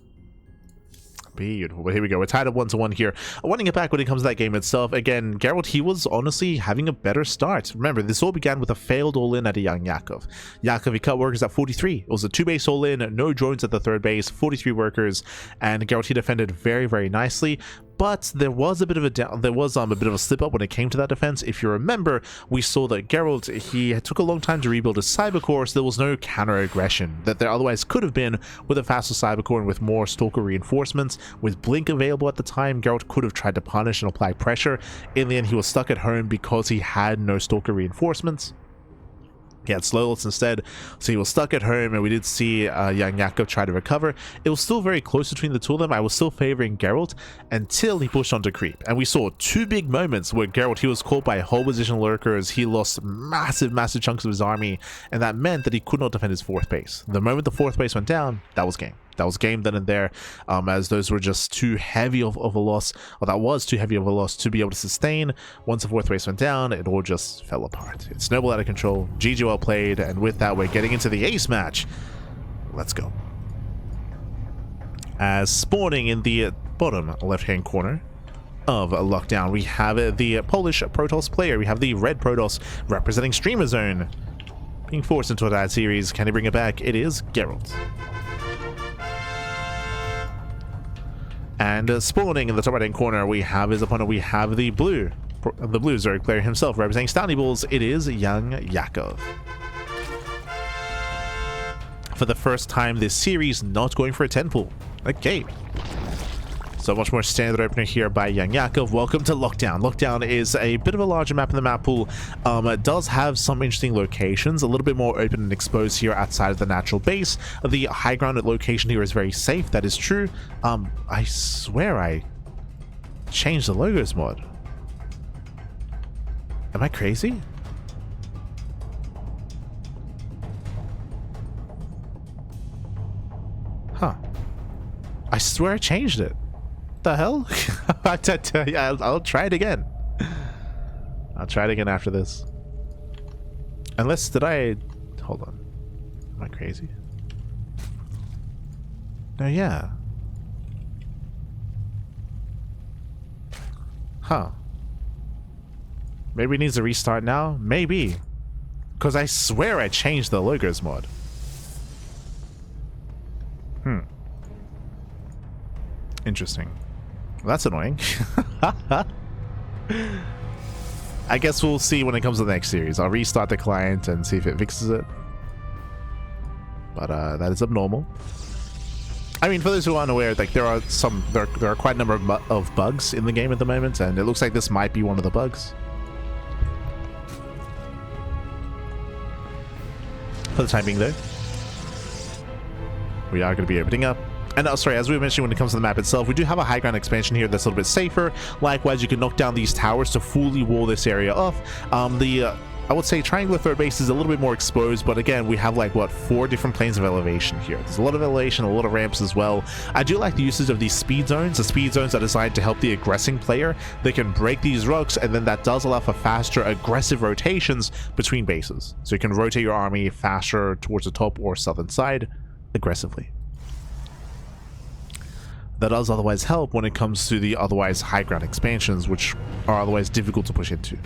Beautiful. But here we go. We're tied up 1-1 here. I want to get back when it comes to that game itself. Again, Gerald, he was honestly having a better start. Remember, this all began with a failed all-in at a YoungYakov. Yakov, he cut workers at 43. It was a 2-base all-in, no drones at the 3rd base, 43 workers, and Gerald, he defended very, very nicely. But there was a bit of a slip up when it came to that defense. If you remember, we saw that Gerald, he took a long time to rebuild his cyber core, so there was no counter aggression that there otherwise could have been with a faster cyber core and with more stalker reinforcements. With Blink available at the time, Gerald could have tried to punish and apply pressure. In the end, he was stuck at home because he had no stalker reinforcements. He had Slowless instead, so he was stuck at home, and we did see YoungYakov try to recover. It was still very close between the two of them. I was still favoring Gerald until he pushed onto creep, and we saw 2 big moments where Gerald, he was caught by whole position lurkers. He lost massive chunks of his army, and that meant that he could not defend his 4th base. The moment the 4th base went down, that was game. That was game then and there, as those were just too heavy of a loss, or that was too heavy of a loss to be able to sustain. Once the 4th base went down, it all just fell apart. It snowballed out of control. GG well played, and with that, we're getting into the ace match. Let's go. As spawning in the bottom left-hand corner of Lockdown, we have the Polish Protoss player. We have the red Protoss representing Streamer Zone. Being forced into that series, can he bring it back? It is Gerald. And spawning in the top right-hand corner, we have his opponent. We have the blue Zerg player himself, representing Stony Balls. It is YoungYakov. For the first time this series, not going for a 10 pool. Okay. So much more standard opener here by YoungYakov. Welcome to Lockdown. Lockdown is a bit of a larger map in the map pool. It does have some interesting locations, a little bit more open and exposed here outside of the natural base. The high grounded location here is very safe. That is true. I swear I changed the logos mod. Am I crazy? Huh. I swear I changed it. The hell? I'll try it again. I'll try it again after this. Unless, did I... Hold on. Am I crazy? No, yeah. Huh. Maybe it needs a restart now? Maybe. Because I swear I changed the logos mod. Interesting. Well, that's annoying. I guess we'll see when it comes to the next series. I'll restart the client and see if it fixes it. But that is abnormal. I mean, for those who aren't aware, like there are quite a number of bugs in the game at the moment, and it looks like this might be one of the bugs. For the time being, though, we are going to be opening up. And sorry, as we mentioned, when it comes to the map itself, we do have a high ground expansion here that's a little bit safer. Likewise, you can knock down these towers to fully wall this area off. I would say triangular third base is a little bit more exposed, but again, we have like, what, 4 different planes of elevation here. There's a lot of elevation, a lot of ramps as well. I do like the usage of these speed zones. The speed zones are designed to help the aggressing player. They can break these rocks, and then that does allow for faster, aggressive rotations between bases. So you can rotate your army faster towards the top or southern side aggressively. That does otherwise help when it comes to the otherwise high ground expansions, which are otherwise difficult to push into.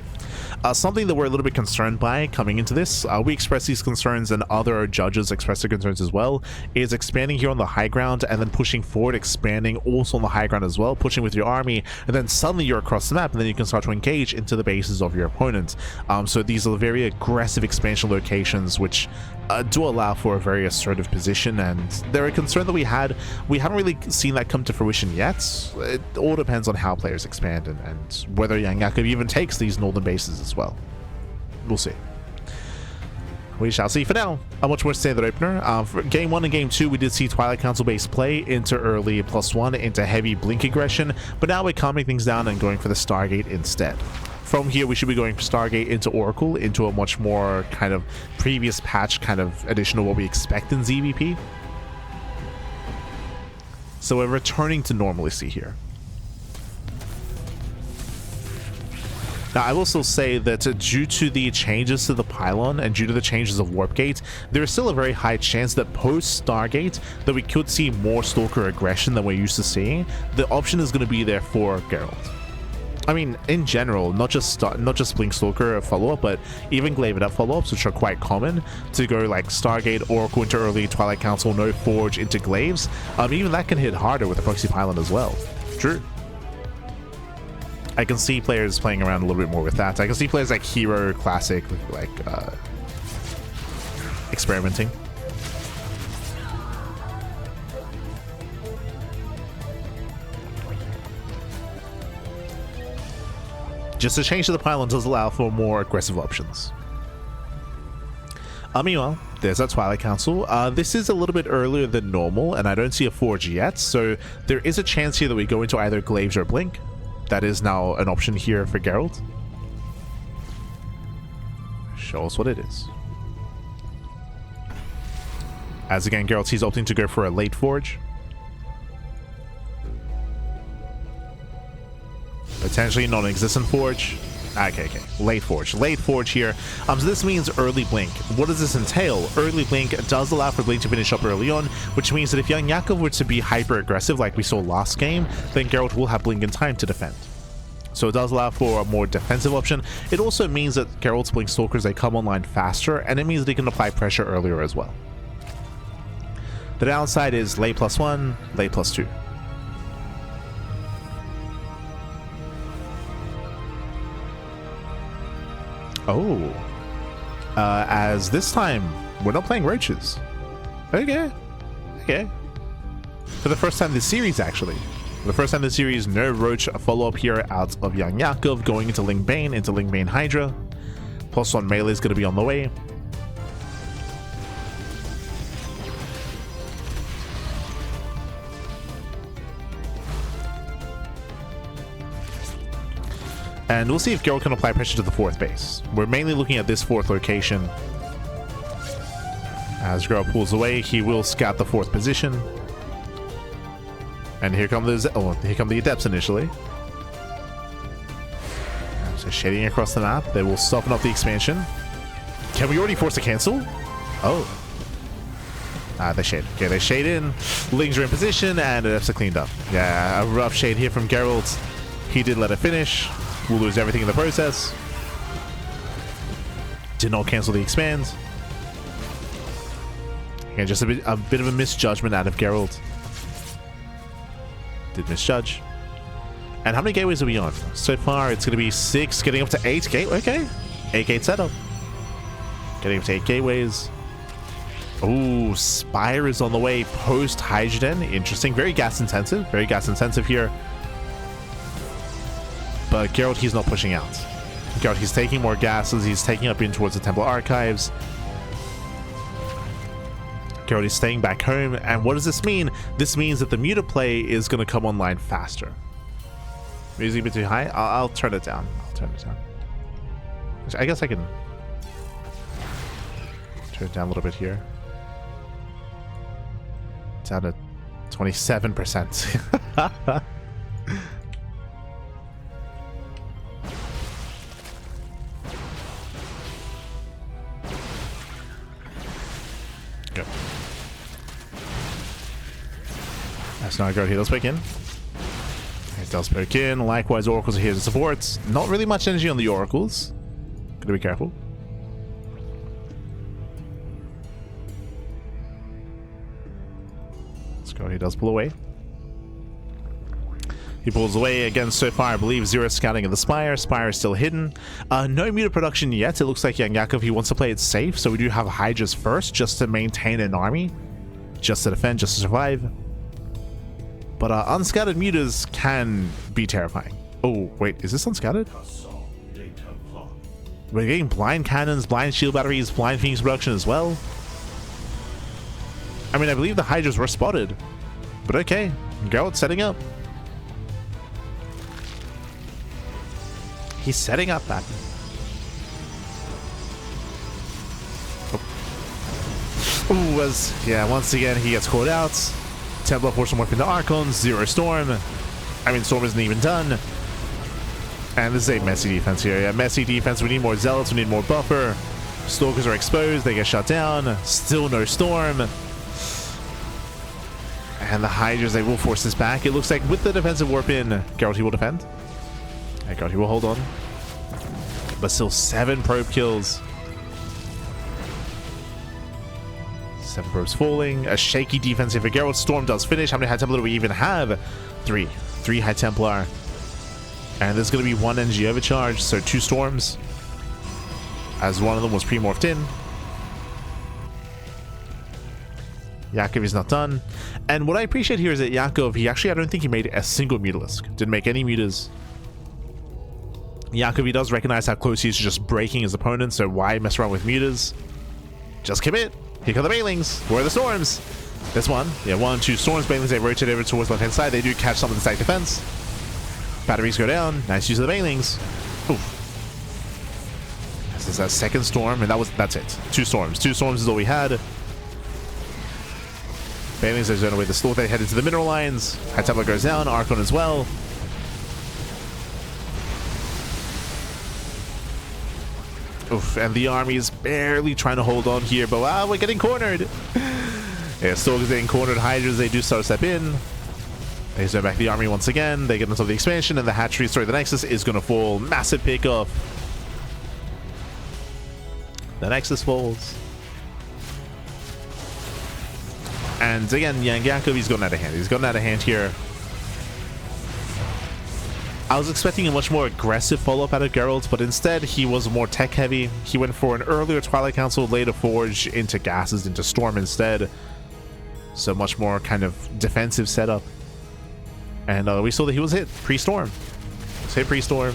Something that we're a little bit concerned by coming into this, we express these concerns and other judges express their concerns as well, is expanding here on the high ground and then pushing forward, expanding also on the high ground as well, pushing with your army, and then suddenly you're across the map and then you can start to engage into the bases of your opponent. So these are very aggressive expansion locations which do allow for a very assertive position, and they're a concern that we haven't really seen that come to fruition yet. It all depends on how players expand and whether YoungYakov even takes these northern bases as well. We'll see. We shall see. For now, much more to say in that opener. For game 1 and game 2, we did see Twilight Council base play into early +1 into heavy blink aggression, but now we're calming things down and going for the Stargate instead. From here, we should be going for Stargate into Oracle, into a much more kind of previous patch kind of addition to what we expect in ZVP. So we're returning to normalcy here. Now, I will still say that due to the changes to the pylon and due to the changes of Warp Gate, there is still a very high chance that post Stargate that we could see more Stalker aggression than we're used to seeing. The option is going to be there for Gerald. I mean, in general, not just Blink Stalker follow-up, but even Glaive It Up follow-ups, which are quite common, to go like Stargate, Oracle into early, Twilight Council, no Forge into Glaives. Even that can hit harder with the Proxy Pylon as well. True. I can see players playing around a little bit more with that. I can see players like Hero, Classic, like experimenting. Just a change to the pylon does allow for more aggressive options. Meanwhile, there's our Twilight Council. This is a little bit earlier than normal, and I don't see a Forge yet, so there is a chance here that we go into either Glaives or Blink. That is now an option here for Gerald. Show us what it is. As again, Gerald, he's opting to go for a late Forge. Potentially non-existent Forge. Okay. Late Forge here. So this means early Blink. What does this entail? Early Blink does allow for Blink to finish up early on, which means that if YoungYakov were to be hyper aggressive like we saw last game, then Gerald will have Blink in time to defend. So it does allow for a more defensive option. It also means that Gerald's Blink Stalkers, they come online faster, and it means they can apply pressure earlier as well. The downside is late +1, late +2. Oh, as this time we're not playing roaches. Okay. For the first time this series, actually. For the first time this series, no roach follow-up here out of YoungYakov going into Ling Bane Hydra. +1 melee is going to be on the way. And we'll see if Gerald can apply pressure to the 4th base. We're mainly looking at this 4th location. As Gerald pulls away, he will scout the 4th position. And here come the Adepts initially. So shading across the map, they will soften up the expansion. Can we already force a cancel? Oh. They shade. Okay, they shade in. Lings are in position, and Adepts are cleaned up. Yeah, a rough shade here from Gerald. He did let it finish. We'll lose everything in the process. Did not cancel the expand. Again, just a bit of a misjudgment out of Gerald. Did misjudge. And how many gateways are we on? So far, it's going to be 6, getting up to 8 gateway. Okay. 8 gate setup. Getting up to 8 gateways. Ooh, Spire is on the way post Hydrogen. Interesting. Very gas intensive. Very gas intensive here. But Gerald, he's not pushing out. Gerald, he's taking more gases. He's taking up in towards the Temple Archives. Gerald is staying back home. And what does this mean? This means that the meter play is going to come online faster. Music a bit too high? I'll turn it down. I'll turn it down. I guess I can turn it down a little bit here. It's down to 27%. Go. That's not good. He does pick in. He does pick in. Likewise, Oracles are here to support. Not really much energy on the Oracles. Gotta be careful. Let's go. He does pull away. He pulls away again. So far, I believe 0 scouting of the Spire. Spire is still hidden. No meter production yet. It looks like YoungYakov, he wants to play it safe. So we do have Hydras first, just to maintain an army, just to defend, just to survive. But unscouted mutas can be terrifying. Oh, wait, is this unscouted? We're getting blind cannons, blind shield batteries, blind Phoenix production as well. I mean, I believe the Hydras were spotted. But okay, Gerald setting up. He's setting up that. Oh. Yeah, once again, he gets caught out. Templar force him work into Archons, 0 Storm. I mean, Storm isn't even done. And this is a messy defense here. Yeah, messy defense. We need more Zealots. We need more buffer. Stalkers are exposed. They get shut down. Still no Storm. And the Hydras, they will force this back. It looks like with the defensive warp in, Gerald, he will defend. And Gerald, he will hold on. But still 7 probe kills. 7 probes falling. A shaky defense here for Gerald. Storm does finish. How many High Templar do we even have? 3. 3 High Templar. And there's going to be 1 energy overcharge, so 2 Storms. As one of them was pre-morphed in. Yakov is not done. And what I appreciate here is that Yakov, I don't think he made a single Mutalisk. Didn't make any mutas. Yakov, he does recognize how close he is to just breaking his opponent, so why mess around with mutas? Just commit. Here come the Banelings. Where are the Storms? This one. Yeah, 1, 2 Storms. Banelings, they rotate over towards the left-hand side. They do catch some of the stack defense. Batteries go down. Nice use of the Banelings. Oof. This is that second Storm, and that's it. 2 Storms. 2 Storms is all we had. Banelings are zone away the Sloth. They head into the mineral lines. High Templar goes down. Archon as well. Oof, and the army is barely trying to hold on here, but wow, we're getting cornered. Yeah, Stalkers getting cornered. Hydras, they do start to step in. They zone back the army once again. They get into the expansion, and the hatchery, the Nexus is going to fall. Massive pickoff. The Nexus falls. And again, YoungYakov, he's gotten out of hand. He's gotten out of hand here. I was expecting a much more aggressive follow-up out of Gerald, but instead he was more tech-heavy. He went for an earlier Twilight Council, later Forge, into gases, into Storm instead. So much more kind of defensive setup. And we saw that he was hit pre-Storm. He was hit pre-Storm.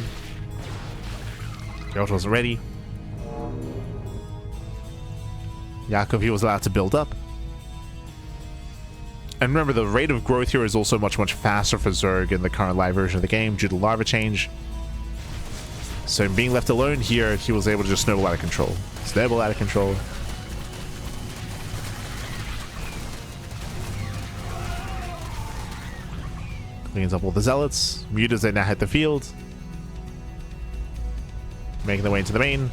Gerald wasn't ready. Yakov, he was allowed to build up. And remember, the rate of growth here is also much, much faster for Zerg in the current live version of the game due to larva change. So being left alone here, he was able to just snowball out of control. Snowball out of control. Cleans up all the zealots. Mutas, they now hit the field. Making their way into the main.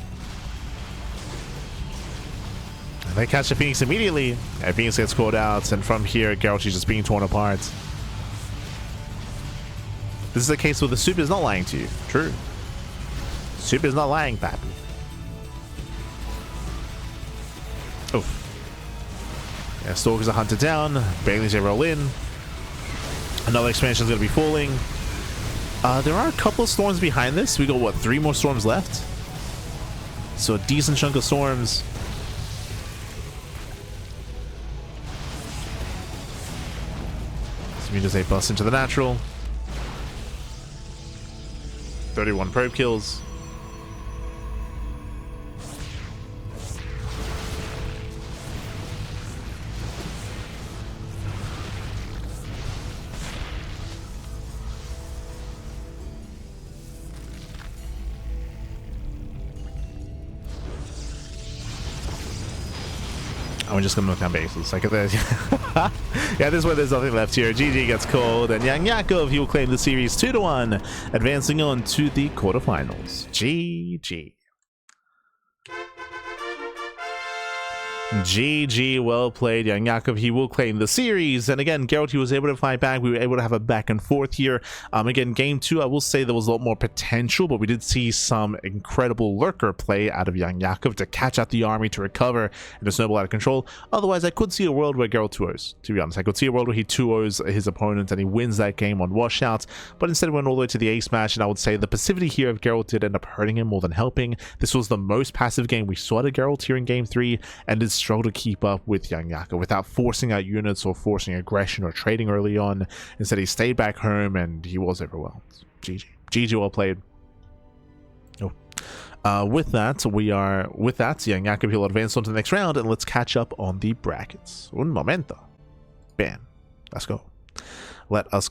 And they catch the Phoenix immediately. And Phoenix gets called out. And from here, Gerald is just being torn apart. This is a case where the soup is not lying to you. True. Soup is not lying, pappy. Oh. Yeah, Stalkers are hunted down. Bailey's they roll in. Another expansion is going to be falling. There are a couple of storms behind this. We got, what, 3 more storms left? So a decent chunk of storms. So we just 8 bust into the natural. 31 probe kills. I'm just gonna look on bases. Like this. Yeah, this is where there's nothing left here. GG gets called, and YoungYakov, he will claim the series 2-1, advancing on to the quarterfinals. GG. GG, well played, YoungYakov. He will claim the series. And again, Gerald, he was able to fight back. We were able to have a back and forth here. Again, game 2, I will say there was a lot more potential, but we did see some incredible lurker play out of YoungYakov to catch out the army, to recover, and to snowball out of control. Otherwise, I could see a world where Gerald 2-0s, to be honest. I could see a world where he 2-0s his opponent and he wins that game on washouts, but instead went all the way to the ace match, and I would say the passivity here of Gerald did end up hurting him more than helping. This was the most passive game we saw to Gerald here in game 3, and did struggle to keep up with YoungYakov without forcing out units or forcing aggression or trading early on. Instead, he stayed back home and he was overwhelmed. GG. GG, well played. Oh. With that, YoungYakov, he'll advance on to the next round, and let's catch up on the brackets. Un momento. Bam. Let's go. Let us